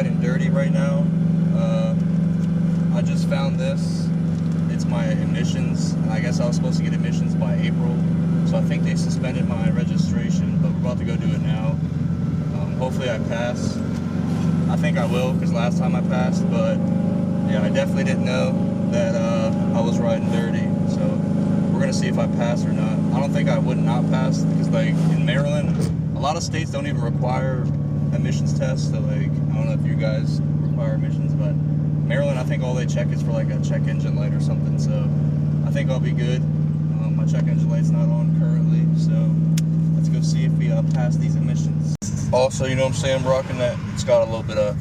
riding dirty right now. I just found this. It's my emissions. I guess I was supposed to get emissions by April, so I think they suspended my registration, but we're about to go do it now. Hopefully I pass. I think I will, because last time I passed, but yeah, I definitely didn't know that I was riding dirty, so we're gonna see if I pass or not. I don't think I would not pass, because like in Maryland, a lot of states don't even require emissions tests, so like, I don't know if you guys require emissions, but Maryland, I think all they check is for like a check engine light or something, so I think I'll be good. My check engine light's not on currently, so let's go see if we pass these emissions. Also, you know what I'm saying, I'm rocking that. It's got a little bit of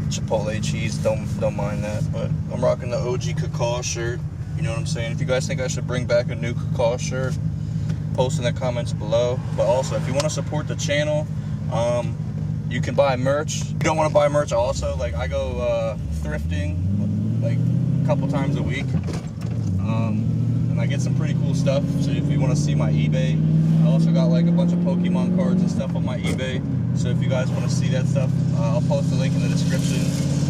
Chipotle cheese, don't mind that, but I'm rocking the OG Cacao shirt. You know what I'm saying? If you guys think I should bring back a new Cacao shirt, post in the comments below. But also, if you want to support the channel, you can buy merch. If you don't want to buy merch, also, like, I go thrifting like a couple times a week, and I get some pretty cool stuff. So if you want to see my eBay, I also got like a bunch of Pokemon cards and stuff on my eBay. So if you guys want to see that stuff, I'll post a link in the description.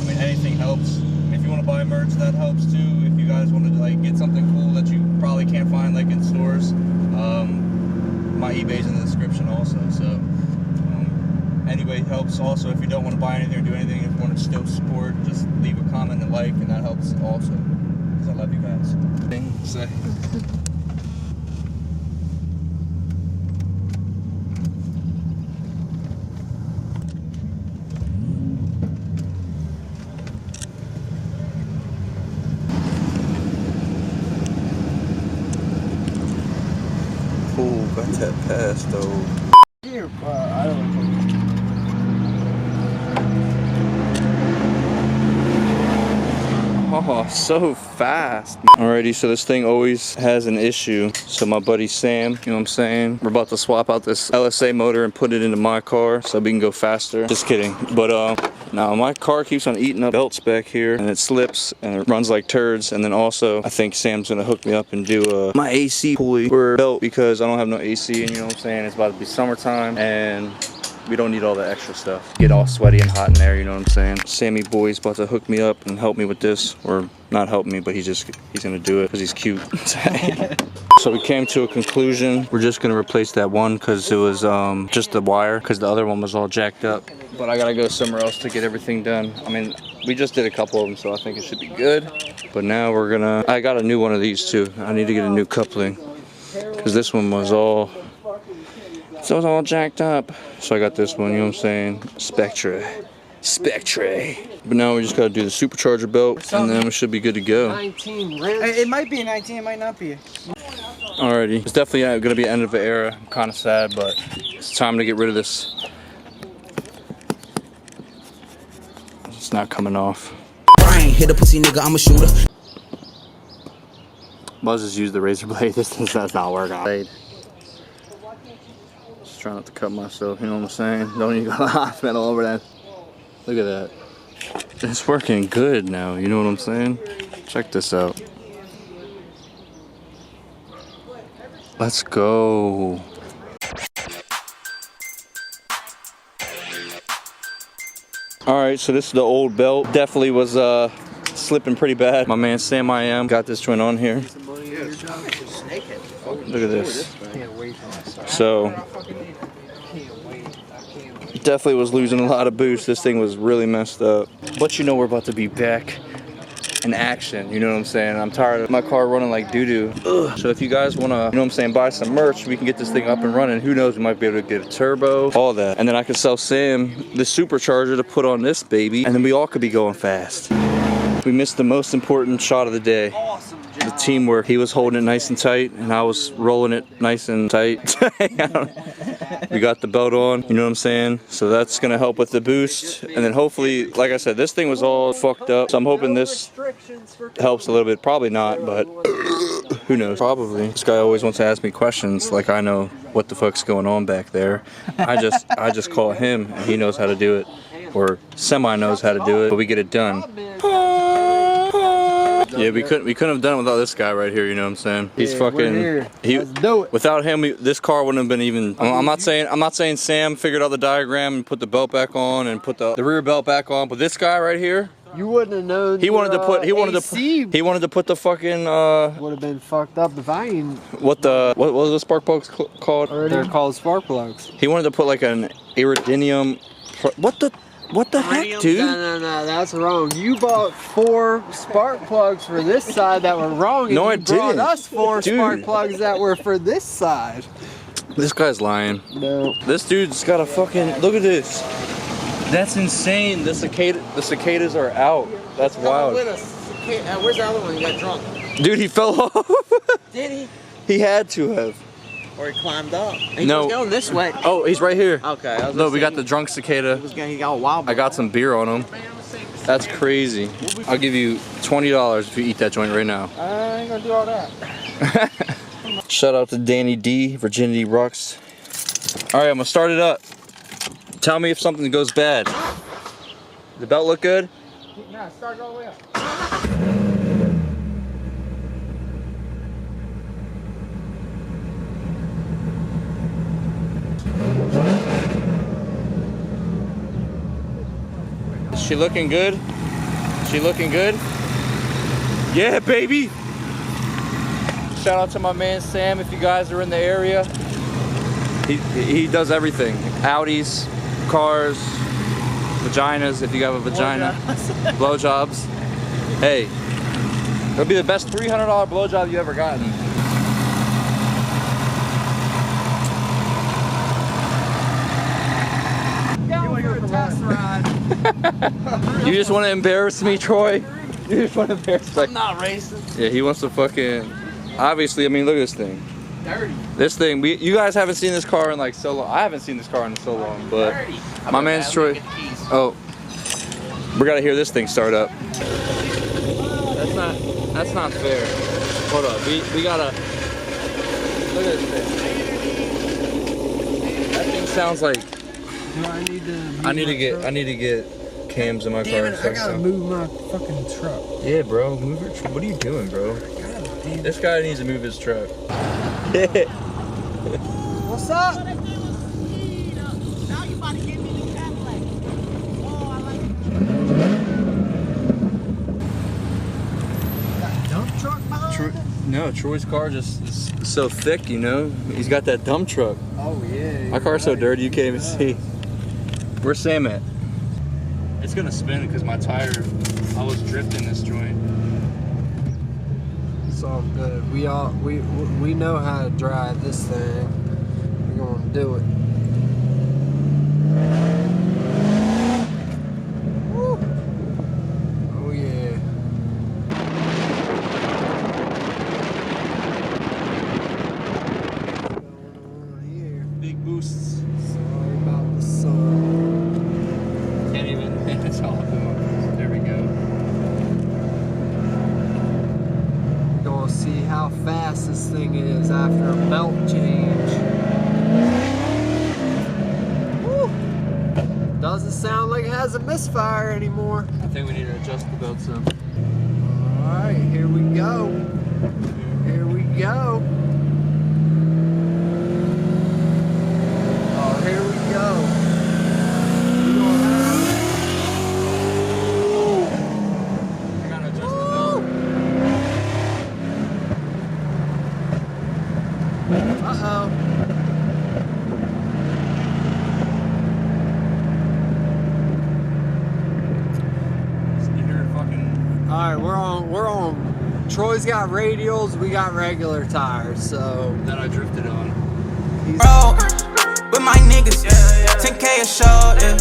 I mean, anything helps. If you want to buy merch, that helps too. If you guys want to like get something cool that you probably can't find like in stores, my eBay's in the description also. So anyway, it helps. Also, if you don't want to buy anything or do anything, if you want to still support, just leave a comment and like, and that helps also, because I love you guys. Say. Got that pass though. Here, I don't know. Oh, so fast. Alrighty, so this thing always has an issue. So my buddy Sam, you know what I'm saying? We're about to swap out this LSA motor and put it into my car so we can go faster. Just kidding. But now my car keeps on eating up belts back here, and it slips and it runs like turds. And then also, I think Sam's gonna hook me up and do my AC pulley or belt, because I don't have no AC, and you know what I'm saying? It's about to be summertime and we don't need all the extra stuff. Get all sweaty and hot in there, you know what I'm saying? Sammy boy's about to hook me up and help me with this, or not help me, but he's gonna do it because he's cute. So we came to a conclusion. We're just gonna replace that one because it was just the wire, because the other one was all jacked up. But I gotta go somewhere else to get everything done. I mean, we just did a couple of them, so I think it should be good. But now I got a new one of these too. I need to get a new coupling, because this one was all, so it was all jacked up. So I got this one, you know what I'm saying? Spectre. But now we just gotta do the supercharger belt, and then we should be good to go. 19 rims. It might be a 19, it might not be. Alrighty, it's definitely gonna be the end of the era. I'm kinda sad, but it's time to get rid of this. It's not coming off. Hit a pussy nigga, I'm a shooter. Buzz just used the razor blade. This does not work out. Just trying not to cut myself, you know what I'm saying? Don't even go hot metal over that. Look at that. It's working good now, you know what I'm saying? Check this out. Let's go. Alright, so this is the old belt. Definitely was slipping pretty bad. My man Sam I Am got this joint on here. Look at this. So definitely was losing a lot of boost. This thing was really messed up. But you know we're about to be back in action, you know what I'm saying? I'm tired of my car running like doo-doo. So if you guys want to, you know what I'm saying, buy some merch, we can get this thing up and running. Who knows, we might be able to get a turbo, all that. And then I can sell Sam the supercharger to put on this baby, and then we all could be going fast. We missed the most important shot of the day. Awesome job. The teamwork. He was holding it nice and tight, and I was rolling it nice and tight. We got the belt on, you know what I'm saying? So that's gonna help with the boost. And then hopefully, like I said, this thing was all fucked up. So I'm hoping this helps a little bit. Probably not, but who knows? Probably. This guy always wants to ask me questions like I know what the fuck's going on back there. I just call him and he knows how to do it. Or semi knows how to do it, but we get it done. Yeah, we couldn't have done it without this guy right here. You know what I'm saying? He's Yeah, fucking. we're here. Let's do it. Without him, this car wouldn't have been even. I'm not saying Sam figured out the diagram and put the belt back on and put the rear belt back on, but this guy right here. You wouldn't have known. He wanted to put the fucking would have been fucked up if I ain't. what was the spark plugs called? They're called spark plugs. He wanted to put like an iridium. What the heck, dude? No, that's wrong. You bought 4 spark plugs for this side that were wrong. And No, I you brought didn't. us 4 Dude. spark plugs that were for this side. This guy's lying. No. This dude's got a fucking look at this. That's insane. The cicadas are out. That's wild. Where's the other one? He got drunk. Dude, he fell off. Did he? He had to have. Or he climbed up. He No. was going this way. Oh, he's right here. Okay. No, we got the drunk cicada. He got wild. I got some beer on him. That's crazy. I'll give you $20 if you eat that joint right now. I ain't gonna do all that. Shout out to Danny D, Virginity Rocks. All right, I'm gonna start it up. Tell me if something goes bad. Does the belt look good? Nah, start all the way up. Is she looking good? She looking good? Yeah, baby! Shout out to my man Sam if you guys are in the area. He does everything. Audis, cars, vaginas if you have a vagina. Blowjobs. Hey, it'll be the best $300 blowjob you ever gotten. You just want to embarrass me, Troy? You just want to embarrass me? I'm not racist. Yeah, he wants to fucking. Obviously, I mean, look at this thing. Dirty. This thing, you guys haven't seen this car in like so long. I haven't seen this car in so long, but my man's Troy. Oh, we gotta hear this thing start up. That's not fair. Hold up, we gotta. Look at this thing. That thing sounds like. I need to get cams in my car. Damn it, I gotta move my fucking truck. Yeah, bro, move your truck. What are you doing, bro? This guy needs to move his truck. What's up? Dump truck behind? No, Troy's car just is so thick, you know? He's got that dump truck. Oh, yeah. My car's so dirty you can't even see. Where's Sam at? It's gonna spin because my tire, I was drifting this joint. It's all good. We know how to drive this thing. We're gonna do it. Woo. Oh yeah. What's going on here? Big boosts. Sorry about the sun. Can't even, it's all up in my face. There we go. Gonna see how fast this thing is after a belt change. Woo. Doesn't sound like it has a misfire anymore. I think we need to adjust the belt some. Alright, here we go. Here we go. Oh, here we go. I gotta adjust the belt. Uh-oh. You hear it fucking. Alright, we're on. Troy's got radials, we got regular tires, so. That I drifted on. Bro, with my niggas, 10K a show, yeah.